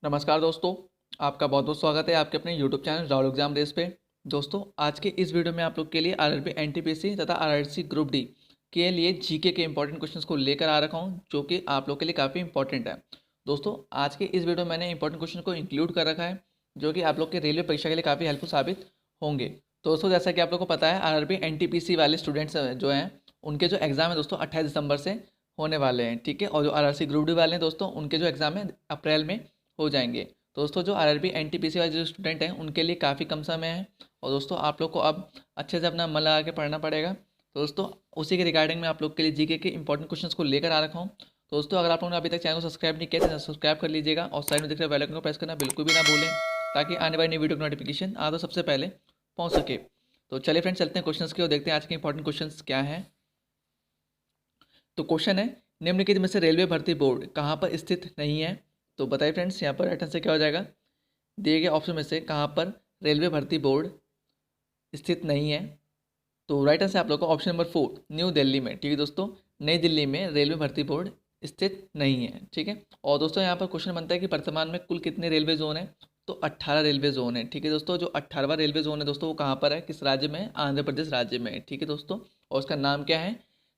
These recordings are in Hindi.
नमस्कार दोस्तों, आपका बहुत बहुत स्वागत है आपके अपने YouTube channel Rahul exam race पे। दोस्तों, आज के इस वीडियो में आप लोग के लिए आरआरबी एनटीपीसी तथा आरआरसी ग्रुप डी के लिए जीके के इंपॉर्टेंट क्वेश्चंस को लेकर आ रखा हूं, जो कि आप लोग के लिए काफ़ी इंपॉर्टेंट है। दोस्तों, आज के इस वीडियो में मैंने इंपॉर्टेंट क्वेश्चन को इंक्लूड कर रखा है, जो कि आप लोग के रेलवे परीक्षा के लिए काफ़ी हेल्पफुल साबित होंगे। तो दोस्तों, जैसा कि आप लोग को पता है, आरआरबी एनटीपीसी वाले स्टूडेंट्स जो हैं, उनके जो एग्ज़ाम है दोस्तों 28 दिसंबर से होने वाले हैं। ठीक है, और जो आरआरसी ग्रुप डी वाले हैं दोस्तों, उनके जो एग्ज़ाम है अप्रैल में हो जाएंगे। दोस्तों, जो आरआरबी एनटीपीसी वाले जो स्टूडेंट हैं, उनके लिए काफ़ी कम समय है और दोस्तों आप लोग को अब अच्छे से अपना मन लगा के पढ़ना पड़ेगा। तो दोस्तों, उसी के रिगार्डिंग में आप लोग के लिए जीके के इंपॉर्टेंट क्वेश्चंस को लेकर आ रखा हूँ। तो दोस्तों, अगर आप लोगों ने अभी तक चैनल को सब्सक्राइब नहीं किया तो सब्सक्राइब कर लीजिएगा और साइड में दिख रहे बेल आइकन को प्रेस करना बिल्कुल भी ना भूलें, ताकि आने वाली नई वीडियो की नोटिफिकेशन आप तो सबसे पहले पहुँच सके। तो चलिए फ्रेंड्स, चलते हैं क्वेश्चंस की और देखते हैं आज के इंपॉर्टेंट क्वेश्चंस क्या हैं। तो क्वेश्चन है, निम्नलिखित में से रेलवे भर्ती बोर्ड कहाँ पर स्थित नहीं है? तो बताइए फ्रेंड्स, यहाँ पर राइट आंसर क्या हो जाएगा? दिए गए ऑप्शन में से कहाँ पर रेलवे भर्ती बोर्ड स्थित नहीं है? तो राइट आंसर आप लोग का ऑप्शन नंबर 4, न्यू दिल्ली में। ठीक है दोस्तों, नई दिल्ली में रेलवे भर्ती बोर्ड स्थित नहीं है। ठीक है, और दोस्तों यहाँ पर क्वेश्चन बनता है कि वर्तमान में कुल कितने रेलवे जोन है? तो 18 रेलवे जोन है। ठीक है दोस्तों, जो 18वां रेलवे जोन है दोस्तों, वो कहाँ पर है, किस राज्य में है? आंध्र प्रदेश राज्य में है। ठीक है दोस्तों, और उसका नाम क्या है?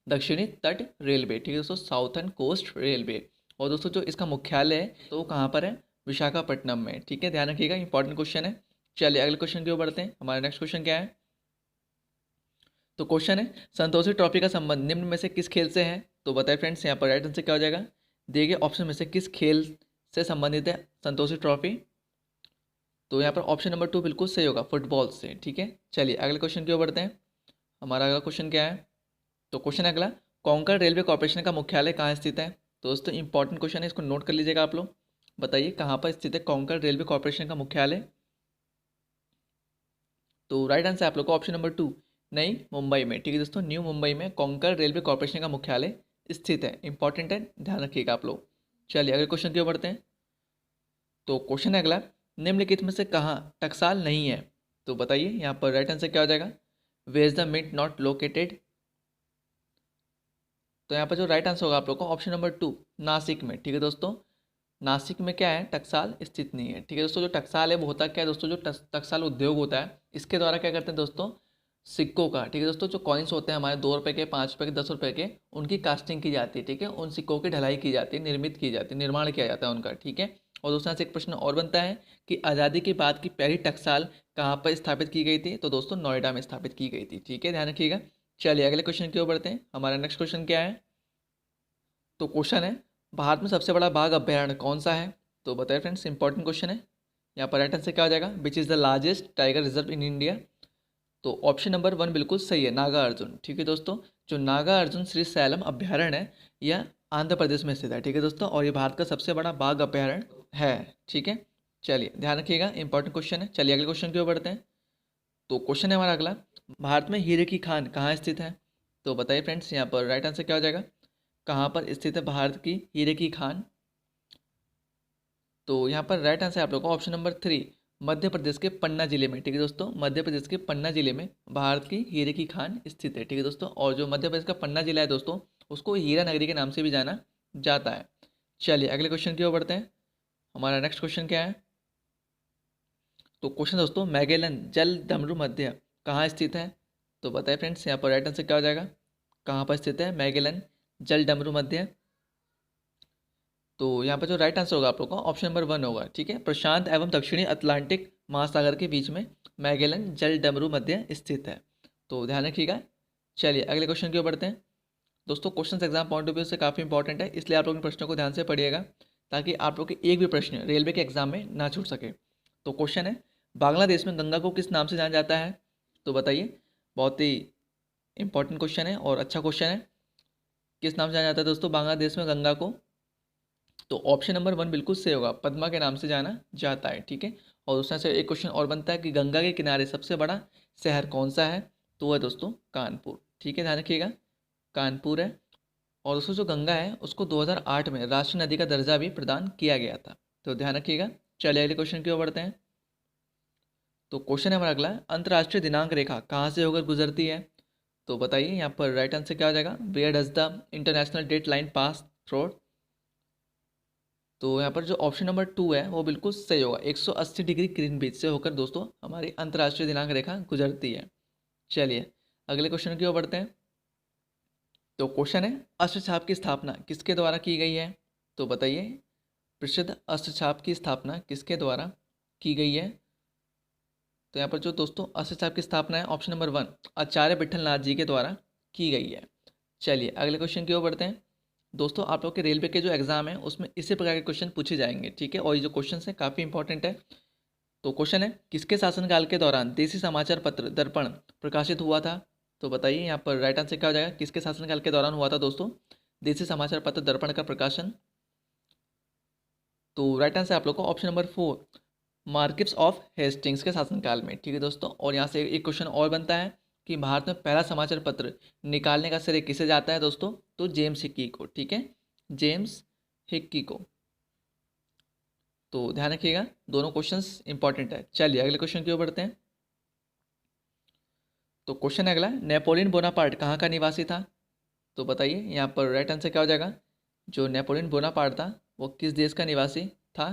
दक्षिणी तट रेलवे। ठीक है दोस्तों, साउथर्न कोस्ट रेलवे। और दोस्तों, जो इसका मुख्यालय है तो वो कहाँ पर है? विशाखापट्टनम में। ठीक है, ध्यान रखिएगा, इंपॉर्टेंट क्वेश्चन है। चलिए अगले क्वेश्चन की ओर बढ़ते हैं। हमारा नेक्स्ट क्वेश्चन क्या है? तो क्वेश्चन है, संतोषी ट्रॉफी का संबंध निम्न में से किस खेल से है? तो बताए फ्रेंड्स, यहाँ पर राइट आंसर क्या हो जाएगा? दिए गए ऑप्शन में से किस खेल से संबंधित है संतोषी ट्रॉफी? तो यहाँ पर ऑप्शन नंबर 2 बिल्कुल सही होगा, फुटबॉल से। ठीक है, चलिए अगले क्वेश्चन की ओर बढ़ते हैं। हमारा अगला क्वेश्चन क्या है? तो क्वेश्चन अगला, कोंकण रेलवे कॉर्पोरेशन का मुख्यालय कहाँ स्थित है? तो दोस्तों, इंपॉर्टेंट क्वेश्चन है, इसको नोट कर लीजिएगा आप लोग। बताइए कहाँ पर स्थित है कोंकण रेलवे कॉर्पोरेशन का मुख्यालय? तो राइट आंसर आप लोग का ऑप्शन नंबर 2, नई मुंबई में। ठीक है दोस्तों, न्यू मुंबई में कोंकण रेलवे कॉर्पोरेशन का मुख्यालय स्थित है। इंपॉर्टेंट है, ध्यान रखिएगा आप लोग। चलिए अगले क्वेश्चन की ओर बढ़ते हैं। तो क्वेश्चन है अगला, निम्नलिखित में से कहाँ टकसाल नहीं है? तो बताइए यहाँ पर राइट आंसर क्या हो जाएगा? वेयर इज द मिट नॉट लोकेटेड? तो यहाँ पर जो राइट आंसर होगा आप लोग का ऑप्शन नंबर 2, नासिक में। ठीक है दोस्तों, नासिक में क्या है? टकसाल स्थित नहीं है। ठीक है दोस्तों, जो टकसाल है वो होता क्या है दोस्तों? जो टकसाल उद्योग होता है, इसके द्वारा क्या करते हैं दोस्तों? सिक्कों का, ठीक है दोस्तों, जो कॉइन्स होते हैं हमारे 2 रुपए के, 5 रुपए के, 10 रुपए के, उनकी कास्टिंग की जाती है। ठीक है, उन सिक्कों की ढलाई की जाती है, निर्मित की जाती है, निर्माण किया जाता है उनका। ठीक है, और दोस्तों यहाँ से एक प्रश्न और बनता है कि आज़ादी के बाद की पहली टकसाल कहाँ पर स्थापित की गई थी? तो दोस्तों, नोएडा में स्थापित की गई थी। ठीक है, ध्यान रखिएगा। चलिए अगले क्वेश्चन की ओर बढ़ते हैं। हमारा नेक्स्ट क्वेश्चन क्या है? तो क्वेश्चन है, भारत में सबसे बड़ा बाघ अभ्यारण्य कौन सा है? तो बताइए फ्रेंड्स, इंपॉर्टेंट क्वेश्चन है। यहाँ पर राइट आंसर क्या हो जाएगा? Which is the largest tiger reserve in India? तो ऑप्शन नंबर 1 बिल्कुल सही है, नागा अर्जुन। ठीक है दोस्तों, जो नागा अर्जुन श्री सैलम अभ्यारण्य है, यह आंध्र प्रदेश में स्थित है। ठीक है दोस्तों, और ये भारत का सबसे बड़ा बाघ अभ्यारण्य है। ठीक है, चलिए ध्यान रखिएगा, इंपॉर्टेंट क्वेश्चन है। चलिए अगले क्वेश्चन की ओर बढ़ते हैं। तो क्वेश्चन है हमारा अगला, भारत में हीरे की खान कहाँ स्थित है? तो बताइए फ्रेंड्स, यहाँ पर राइट आंसर क्या हो जाएगा? कहाँ पर स्थित है भारत की हीरे की खान? तो यहाँ पर राइट आंसर आप लोग का ऑप्शन नंबर 3, मध्य प्रदेश के पन्ना जिले में। ठीक है दोस्तों, मध्य प्रदेश के पन्ना जिले में भारत की हीरे की खान स्थित है। ठीक है दोस्तों, और जो मध्य प्रदेश का पन्ना जिला है दोस्तों, उसको हीरा नगरी के नाम से भी जाना जाता है। चलिए अगले क्वेश्चन की ओर बढ़ते हैं। हमारा नेक्स्ट क्वेश्चन क्या है? तो क्वेश्चन दोस्तों, मैगेलन जल डमरू मध्य कहाँ स्थित है? तो बताए फ्रेंड्स, यहाँ पर राइट आंसर क्या हो जाएगा? कहाँ पर स्थित है मैगेलन जल डमरू मध्य? तो यहाँ पर जो राइट आंसर होगा आप लोग का ऑप्शन नंबर 1 होगा। ठीक है, प्रशांत एवं दक्षिणी अटलांटिक महासागर के बीच में मैगेलन जल डमरू मध्य स्थित है। तो ध्यान रखिएगा। चलिए अगले क्वेश्चन की ओर बढ़ते हैं। दोस्तों, question exam point of view से काफ़ी इंपॉर्टेंट है, इसलिए आप लोग इन प्रश्नों को ध्यान से पढ़िएगा, ताकि आप लोग के एक भी प्रश्न रेलवे के एग्जाम में ना छूट सके। तो क्वेश्चन है, बांग्लादेश में गंगा को किस नाम से जाना जाता है? तो बताइए, बहुत ही इंपॉर्टेंट क्वेश्चन है और अच्छा क्वेश्चन है। किस नाम से जाना जाता है दोस्तों बांग्लादेश में गंगा को? तो ऑप्शन नंबर 1 बिल्कुल सही होगा, पद्मा के नाम से जाना जाता है। ठीक है, और उसमें से एक क्वेश्चन और बनता है कि गंगा के किनारे सबसे बड़ा शहर कौन सा है? तो वह दोस्तों कानपुर। ठीक है, ध्यान रखिएगा, कानपुर है। और दोस्तों, जो गंगा है उसको 2008 में राष्ट्रीय नदी का दर्जा भी प्रदान किया गया था। तो ध्यान रखिएगा। चलिए अगले क्वेश्चन की ओर बढ़ते हैं। तो क्वेश्चन है हमारा अगला, अंतर्राष्ट्रीय दिनांक रेखा कहाँ से होकर गुजरती है? तो बताइए, यहाँ पर राइट आंसर क्या हो जाएगा? Where does the international date line pass through? तो यहाँ पर जो ऑप्शन नंबर 2 है वो बिल्कुल सही होगा। 180 डिग्री ग्रीनविच से होकर दोस्तों हमारी अंतर्राष्ट्रीय दिनांक रेखा गुजरती है। चलिए अगले क्वेश्चन की ओर बढ़ते हैं। तो क्वेश्चन है, अष्टछाप की स्थापना किसके द्वारा की गई है? तो बताइए, प्रसिद्ध अष्टछाप की स्थापना किसके द्वारा की गई है? तो यहाँ पर जो दोस्तों अष्टछाप की स्थापना है ऑप्शन नंबर 1 आचार्य विठलनाथ जी के द्वारा की गई है। चलिए अगले क्वेश्चन की ओर बढ़ते हैं। दोस्तों आप लोग के रेलवे के जो एग्जाम है उसमें इसी प्रकार के क्वेश्चन पूछे जाएंगे, ठीक है, और ये जो क्वेश्चन है काफ़ी इंपॉर्टेंट है। तो क्वेश्चन है, किसके शासनकाल के दौरान देसी समाचार पत्र दर्पण प्रकाशित हुआ था? तो बताइए यहाँ पर राइट आंसर क्या हो जाएगा, किसके शासनकाल के दौरान हुआ था दोस्तों देसी समाचार पत्र दर्पण का प्रकाशन? तो राइट आंसर आप लोग को ऑप्शन नंबर 4 मार्किप्स ऑफ हेस्टिंग्स के शासनकाल में, ठीक है दोस्तों। और यहाँ से एक क्वेश्चन और बनता है कि भारत में पहला समाचार पत्र निकालने का श्रेय किसे जाता है दोस्तों? तो जेम्स हिक्की को, ठीक है, जेम्स हिक्की को। तो ध्यान रखिएगा, दोनों क्वेश्चंस इंपॉर्टेंट है। चलिए अगले क्वेश्चन की ओर बढ़ते हैं। तो क्वेश्चन है अगला, नेपोलियन बोनापार्ट कहाँ का निवासी था? तो बताइए यहाँ पर राइट आंसर क्या हो जाएगा, जो नेपोलियन बोनापार्ट था वो किस देश का निवासी था?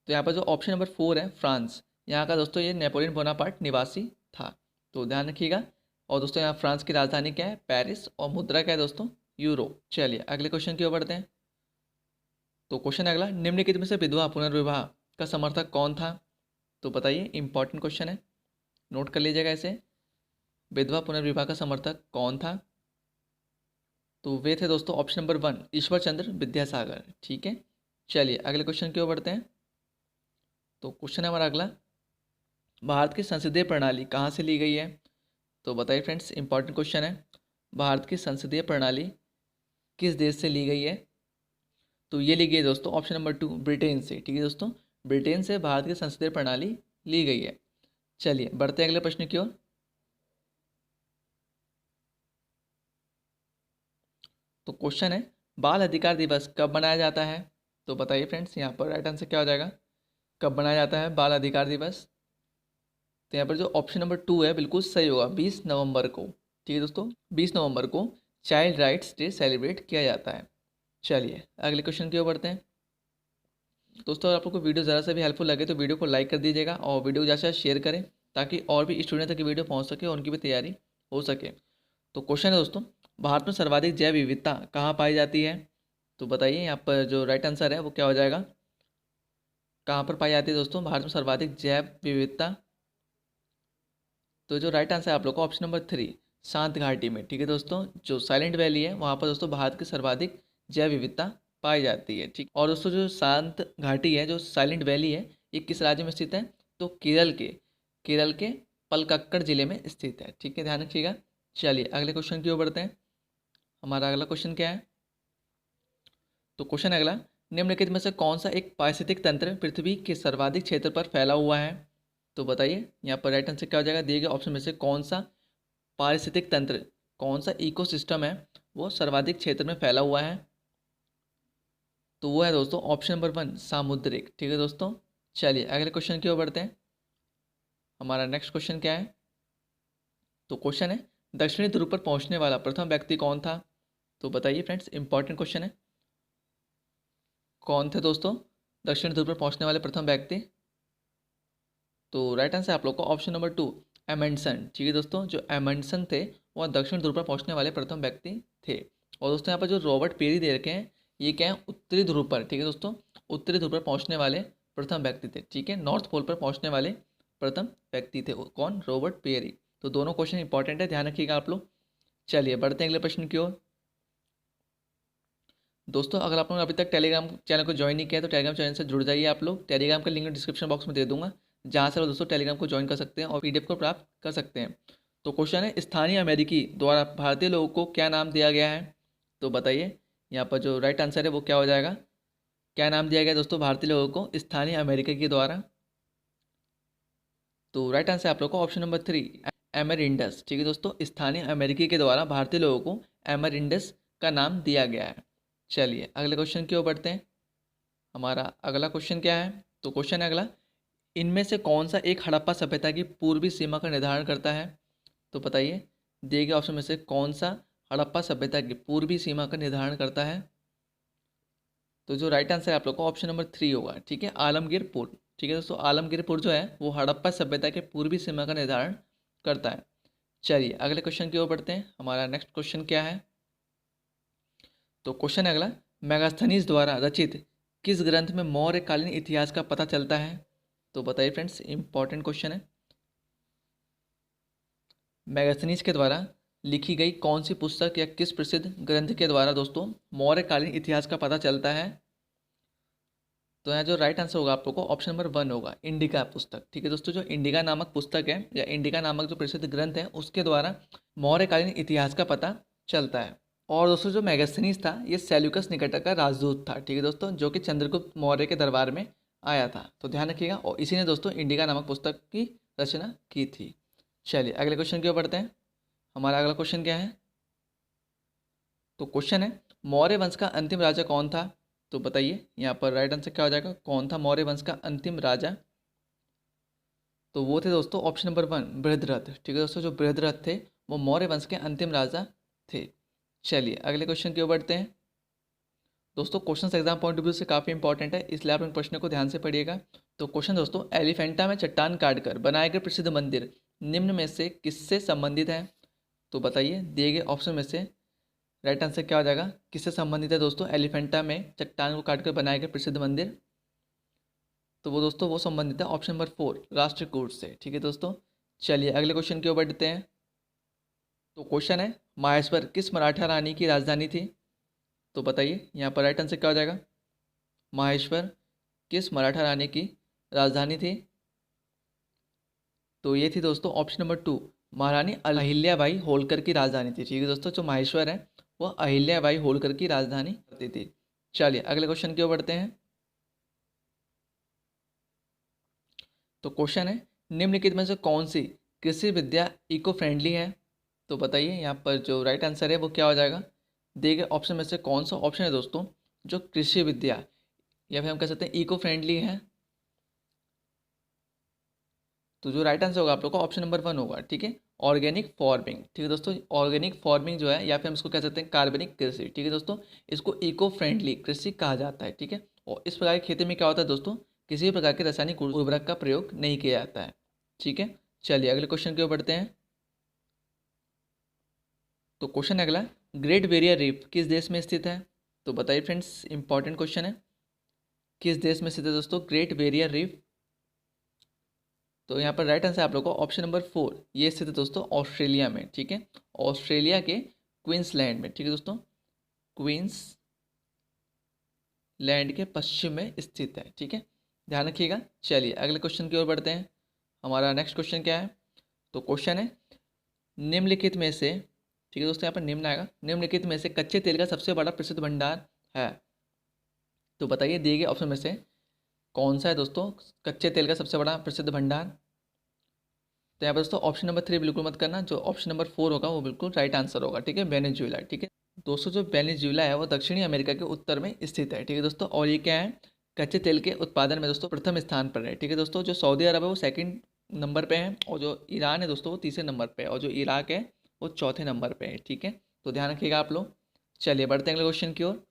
तो यहाँ पर जो ऑप्शन नंबर 4 है फ्रांस, यहाँ का दोस्तों ये नेपोलियन बोनापार्ट निवासी था। तो ध्यान रखिएगा। और दोस्तों यहाँ फ्रांस की राजधानी क्या है? पेरिस। और मुद्रा क्या है दोस्तों? यूरो। चलिए अगले क्वेश्चन की ओर बढ़ते हैं। तो क्वेश्चन अगला, निम्नलिखित में से विधवा पुनर्विवाह का समर्थक कौन था? तो बताइए, इंपॉर्टेंट क्वेश्चन है, नोट कर लीजिएगा इसे। विधवा पुनर्विवाह का समर्थक कौन था? तो वे थे दोस्तों ऑप्शन नंबर 1 ईश्वर चंद्र विद्यासागर, ठीक है। चलिए अगले क्वेश्चन की ओर बढ़ते हैं। तो क्वेश्चन है हमारा अगला, भारत की संसदीय प्रणाली कहाँ से ली गई है? तो बताइए फ्रेंड्स, इंपॉर्टेंट क्वेश्चन है, भारत की संसदीय प्रणाली किस देश से ली गई है? तो ये ली गई है दोस्तों ऑप्शन नंबर 2 ब्रिटेन से, ठीक है दोस्तों, ब्रिटेन से भारत की संसदीय प्रणाली ली गई है। चलिए बढ़ते हैं अगले प्रश्न की ओर। तो क्वेश्चन है, बाल अधिकार दिवस कब मनाया जाता है? तो बताइए फ्रेंड्स, यहाँ पर राइट आंसर क्या हो जाएगा, कब मनाया जाता है बाल अधिकार दिवस? तो यहाँ पर जो ऑप्शन नंबर 2 है बिल्कुल सही होगा, 20 नवंबर को, ठीक है दोस्तों, 20 नवंबर को चाइल्ड राइट्स डे सेलिब्रेट किया जाता है। चलिए अगले क्वेश्चन की ओर बढ़ते हैं। दोस्तों अगर आप लोग को वीडियो ज़रा सा भी हेल्पफुल लगे तो वीडियो को लाइक कर दीजिएगा और वीडियो को ज़्यादा से शेयर करें ताकि और भी स्टूडेंट तक वीडियो पहुँच सके और उनकी भी तैयारी हो सके। तो क्वेश्चन है दोस्तों, भारत में सर्वाधिक जैव विविधता कहाँ पाई जाती है? तो बताइए यहाँ पर जो राइट आंसर है वो क्या हो जाएगा, कहाँ पर पाई जाती है दोस्तों भारत में सर्वाधिक जैव विविधता? तो जो राइट आंसर है आप लोग को ऑप्शन नंबर 3 शांत घाटी में, ठीक है दोस्तों, जो साइलेंट वैली है वहाँ पर दोस्तों भारत की सर्वाधिक जैव विविधता पाई जाती है, ठीक। और दोस्तों जो शांत घाटी है, जो साइलेंट वैली है, ये किस राज्य में स्थित है? तो केरल के पलक्कड़ जिले में स्थित है, ठीक है, ध्यान रखिएगा। चलिए अगले क्वेश्चन की ओर बढ़ते हैं। हमारा अगला क्वेश्चन क्या है? तो क्वेश्चन अगला, निम्नलिखित में से कौन सा एक पारिस्थितिक तंत्र पृथ्वी के सर्वाधिक क्षेत्र पर फैला हुआ है? तो बताइए यहाँ पर राइट आंसर क्या हो जाएगा, दिए गए ऑप्शन में से कौन सा पारिस्थितिक तंत्र, कौन सा इकोसिस्टम है वो सर्वाधिक क्षेत्र में फैला हुआ है? तो वो है दोस्तों ऑप्शन नंबर 1 सामुद्रिक, ठीक है दोस्तों। चलिए अगले क्वेश्चन की ओर बढ़ते हैं। हमारा नेक्स्ट क्वेश्चन क्या है? तो क्वेश्चन है, दक्षिणी ध्रुव पर पहुंचने वाला प्रथम व्यक्ति कौन था? तो बताइए फ्रेंड्स, इंपॉर्टेंट क्वेश्चन है, कौन थे दोस्तों दक्षिण ध्रुव पर पहुंचने वाले प्रथम व्यक्ति? तो राइट आंसर आप लोग को ऑप्शन नंबर 2 एमंडसन, ठीक है दोस्तों, जो एमंडसन थे वह दक्षिण ध्रुव पर पहुंचने वाले प्रथम व्यक्ति थे। और दोस्तों यहाँ पर जो रॉबर्ट पेरी दे रखे हैं ये क्या है, उत्तरी ध्रुव पर, ठीक है दोस्तों, उत्तरी ध्रुव पर पहुंचने वाले प्रथम व्यक्ति थे, ठीक है, नॉर्थ पोल पर पहुंचने वाले प्रथम व्यक्ति थे कौन? Robert Peary. तो दोनों क्वेश्चन इंपॉर्टेंट है, ध्यान रखिएगा आप लोग। चलिए बढ़ते हैं अगले प्रश्न की ओर। दोस्तों अगर आप लोगों ने अभी तक टेलीग्राम चैनल को ज्वाइन नहीं किया तो टेलीग्राम चैनल से जुड़ जाइए आप लोग। टेलीग्राम का लिंक डिस्क्रिप्शन बॉक्स में दे दूंगा, जहाँ से दोस्तों टेलीग्राम को ज्वाइन कर सकते हैं और पीडीएफ को प्राप्त कर सकते हैं। तो क्वेश्चन है, स्थानीय अमेरिकी द्वारा भारतीय लोगों को क्या नाम दिया गया है? तो बताइए यहाँ पर जो राइट आंसर है वो क्या हो जाएगा, क्या नाम दिया गया दोस्तों भारतीय लोगों को स्थानीय अमेरिका के द्वारा? तो राइट आंसर आप लोग को ऑप्शन नंबर 3 एमरिंडस, ठीक है दोस्तों, स्थानीय अमेरिकी के द्वारा भारतीय लोगों को एमरिंडस का नाम दिया गया है। चलिए अगले क्वेश्चन की ओर बढ़ते हैं। हमारा अगला क्वेश्चन क्या है? तो क्वेश्चन है अगला, इनमें से कौन सा एक हड़प्पा सभ्यता की पूर्वी सीमा का निर्धारण करता है? तो बताइए, दिए गए ऑप्शन में से कौन सा हड़प्पा सभ्यता की पूर्वी सीमा का निर्धारण करता है? तो जो राइट आंसर है आप लोग को ऑप्शन नंबर 3 होगा, ठीक है, आलमगीरपुर। ठीक है दोस्तों, आलमगीरपुर जो है वो हड़प्पा सभ्यता के पूर्वी सीमा का निर्धारण करता है। चलिए अगले क्वेश्चन की ओर बढ़ते हैं। हमारा नेक्स्ट क्वेश्चन क्या है? तो क्वेश्चन अगला, मेगास्थनीज द्वारा रचित किस ग्रंथ में मौर्यकालीन इतिहास का पता चलता है? तो बताइए फ्रेंड्स, इंपॉर्टेंट क्वेश्चन है। मेगास्थनीज के द्वारा लिखी गई कौन सी पुस्तक या किस प्रसिद्ध ग्रंथ के द्वारा दोस्तों मौर्यकालीन इतिहास का पता चलता है? तो यहाँ जो राइट आंसर होगा आप लोग को ऑप्शन नंबर 1 होगा, इंडिका पुस्तक। ठीक है दोस्तों, जो इंडिका नामक पुस्तक है या इंडिका नामक जो प्रसिद्ध ग्रंथ है उसके द्वारा मौर्यकालीन इतिहास का पता चलता है। और दोस्तों जो मेगास्थनीज था ये सेल्यूकस निकेटर का राजदूत था। ठीक है दोस्तों, जो कि चंद्रगुप्त मौर्य के दरबार में आया था, तो ध्यान रखिएगा। और इसी ने दोस्तों इंडिका नामक पुस्तक की रचना की थी। चलिए अगले क्वेश्चन की ओर बढ़ते हैं। हमारा अगला क्वेश्चन क्या है? तो क्वेश्चन है, मौर्य वंश का अंतिम राजा कौन था? तो बताइए यहाँ पर राइट आंसर क्या हो जाएगा, कौन था मौर्य वंश का अंतिम राजा? तो वो थे दोस्तों ऑप्शन नंबर 1, बृहद्रथ। ठीक है दोस्तों, जो बृहद्रथ थे वो मौर्य वंश के अंतिम राजा थे। चलिए अगले क्वेश्चन की ओर बढ़ते हैं। दोस्तों question exam point of view से काफ़ी इंपॉर्टेंट है, इसलिए आप इन प्रश्नों को ध्यान से पढ़िएगा। तो क्वेश्चन दोस्तों, एलिफेंटा में चट्टान काटकर बनाए गए प्रसिद्ध मंदिर निम्न में से किससे संबंधित है? तो बताइए दिए गए ऑप्शन में से राइट आंसर क्या हो जाएगा, किससे संबंधित है दोस्तों एलिफेंटा में चट्टान को काटकर बनाए गए प्रसिद्ध मंदिर? तो वो दोस्तों वो संबंधित है ऑप्शन नंबर 4, राष्ट्रकूट से। ठीक है दोस्तों, चलिए अगले क्वेश्चन की ओर बढ़ते हैं। तो क्वेश्चन है, माहेश्वर किस मराठा रानी की राजधानी थी? तो बताइए यहाँ पर राइट आंसर क्या हो जाएगा, माहेश्वर किस मराठा रानी की राजधानी थी? तो ये थी दोस्तों ऑप्शन नंबर 2, महारानी अहिल्याबाई होलकर की राजधानी थी। ठीक है दोस्तों, जो माहेश्वर है वो अहिल्याबाई होलकर की राजधानी होती थी। चलिए अगले क्वेश्चन की ओर बढ़ते हैं। तो क्वेश्चन है, निम्नलिखित में से कौन सी कृषि विद्या इको फ्रेंडली है? तो बताइए यहाँ पर जो राइट आंसर है वो क्या हो जाएगा, दिए गए ऑप्शन में से कौन सा ऑप्शन है दोस्तों जो कृषि विद्या या फिर हम कह सकते हैं इको फ्रेंडली है? तो जो राइट आंसर होगा आप लोग का ऑप्शन नंबर 1 होगा, ठीक है, ऑर्गेनिक फार्मिंग। ठीक है दोस्तों, ऑर्गेनिक फार्मिंग जो है या फिर हम इसको कह सकते हैं कार्बनिक कृषि। ठीक है दोस्तों, इसको इको फ्रेंडली कृषि कहा जाता है। ठीक है, और इस प्रकार की खेती में क्या होता है दोस्तों, किसी भी प्रकार के रासायनिक उर्वरक का प्रयोग नहीं किया जाता है। ठीक है, चलिए अगले क्वेश्चन की ओर बढ़ते हैं। तो क्वेश्चन अगला, ग्रेट बैरियर रीफ किस देश में स्थित है? तो बताइए फ्रेंड्स, इंपॉर्टेंट क्वेश्चन है, किस देश में स्थित है दोस्तों ग्रेट बैरियर रीफ? तो यहाँ पर राइट आंसर आप लोग को ऑप्शन नंबर 4, ये स्थित है दोस्तों ऑस्ट्रेलिया में। ठीक है, ऑस्ट्रेलिया के क्वींसलैंड में। ठीक है दोस्तों, क्वींसलैंड के पश्चिम में स्थित है। ठीक है, ध्यान रखिएगा। चलिए अगले क्वेश्चन की ओर बढ़ते हैं। हमारा नेक्स्ट क्वेश्चन क्या है? तो क्वेश्चन है, निम्नलिखित में से, ठीक है दोस्तों यहाँ पर निम्न आएगा, निम्नलिखित में से कच्चे तेल का सबसे बड़ा प्रसिद्ध भंडार है? तो बताइए दिए गए ऑप्शन में से कौन सा है दोस्तों कच्चे तेल का सबसे बड़ा प्रसिद्ध भंडार? तो यहाँ पर दोस्तों ऑप्शन नंबर 3 बिल्कुल मत करना, जो ऑप्शन नंबर 4 होगा वो बिल्कुल राइट आंसर होगा। ठीक है, वेनेजुएला। ठीक है दोस्तों, जो वेनेजुएला है वो दक्षिणी अमेरिका के उत्तर में स्थित है। ठीक है दोस्तों, और ये क्या है, कच्चे तेल के उत्पादन में दोस्तों प्रथम स्थान पर है। ठीक है दोस्तों, जो सऊदी अरब है वो सेकंड नंबर पे है, और जो ईरान है दोस्तों वो तीसरे नंबर पे है, और जो इराक है वो चौथे नंबर पे है। ठीक है, तो ध्यान रखिएगा आप लोग। चलिए बढ़ते हैं अगले क्वेश्चन की ओर।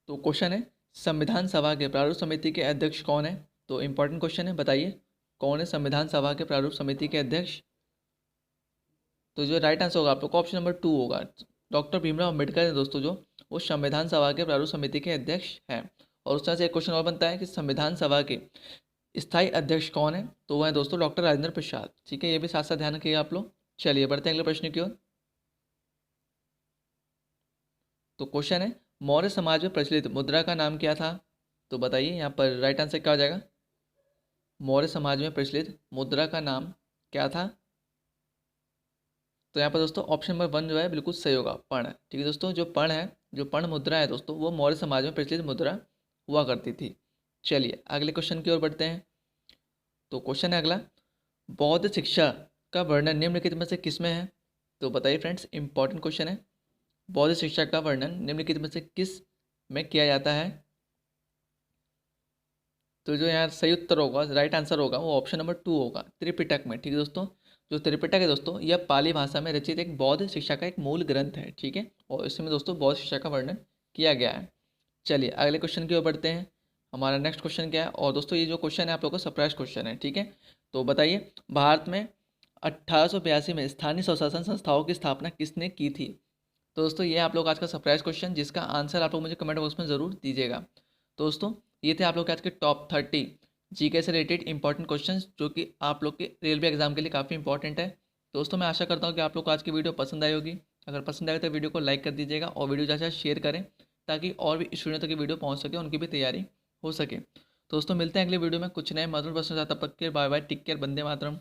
तो क्वेश्चन है, संविधान सभा के प्रारूप समिति के अध्यक्ष कौन है? तो इंपॉर्टेंट क्वेश्चन है, बताइए कौन है संविधान सभा के प्रारूप समिति के अध्यक्ष? तो जो राइट आंसर होगा आप लोग का ऑप्शन नंबर 2 होगा, डॉक्टर भीमराव अम्बेडकर है दोस्तों, जो वो संविधान सभा के प्रारूप समिति के अध्यक्ष हैं। और उस तरह से एक क्वेश्चन और बनता है कि संविधान सभा के स्थायी अध्यक्ष कौन है? तो वह है दोस्तों डॉक्टर राजेंद्र प्रसाद। ठीक है, ये भी साथ साथ ध्यान रखिएगा आप लोग। चलिए बढ़ते हैं अगले प्रश्न की ओर। तो क्वेश्चन है, मौर्य समाज में प्रचलित मुद्रा का नाम क्या था? तो बताइए यहाँ पर राइट आंसर क्या हो जाएगा, मौर्य समाज में प्रचलित मुद्रा का नाम क्या था? तो यहाँ पर दोस्तों ऑप्शन नंबर 1 जो है बिल्कुल सही होगा, पर्ण। ठीक है दोस्तों, जो पर्ण है, जो पर्ण मुद्रा है दोस्तों, वो मौर्य समाज में प्रचलित मुद्रा हुआ करती थी। चलिए अगले क्वेश्चन की ओर बढ़ते हैं। तो क्वेश्चन है अगला, बौद्ध शिक्षा का वर्णन निम्नलिखित में से किस में है? तो बताइए फ्रेंड्स, इंपॉर्टेंट क्वेश्चन है, बौद्ध शिक्षा का वर्णन निम्नलिखित में से किस में किया जाता है? तो जो यहाँ सही उत्तर होगा, राइट आंसर होगा, वो ऑप्शन नंबर 2 होगा, त्रिपिटक में। ठीक है दोस्तों, जो त्रिपिटक है दोस्तों यह पाली भाषा में रचित एक बौद्ध शिक्षा का एक मूल ग्रंथ है। ठीक है, और इसमें दोस्तों बौद्ध शिक्षा का वर्णन किया गया है। चलिए अगले क्वेश्चन की ओर बढ़ते हैं। हमारा नेक्स्ट क्वेश्चन क्या है, और दोस्तों ये जो क्वेश्चन है आप लोगों का सरप्राइज क्वेश्चन है, ठीक है। तो बताइए, भारत में 1882 में स्थानीय स्वशासन संस्थाओं की स्थापना किसने की थी। तो दोस्तों ये आप लोग आज का सरप्राइज क्वेश्चन, जिसका आंसर आप लोग मुझे कमेंट बॉक्स में ज़रूर दीजिएगा। दोस्तों ये थे आप लोग के आज के टॉप 30 जीके से रिलेटेड इंपॉर्टेंट क्वेश्चन, जो कि आप लोग के रेलवे एग्जाम के लिए काफ़ी इंपॉर्टेंट है। दोस्तों मैं आशा करता हूँ कि आप लोग को आज की वीडियो पसंद आई होगी। अगर पसंद आए तो वीडियो को लाइक कर दीजिएगा और वीडियो ज़्यादा शेयर करें, ताकि और भी स्टूडेंट तक की वीडियो पहुँच सके, उनकी भी तैयारी हो सके। दोस्तों मिलते हैं अगले वीडियो में कुछ नए मधुर प्रश्न। तब तक के bye bye, take care, Vande Mataram.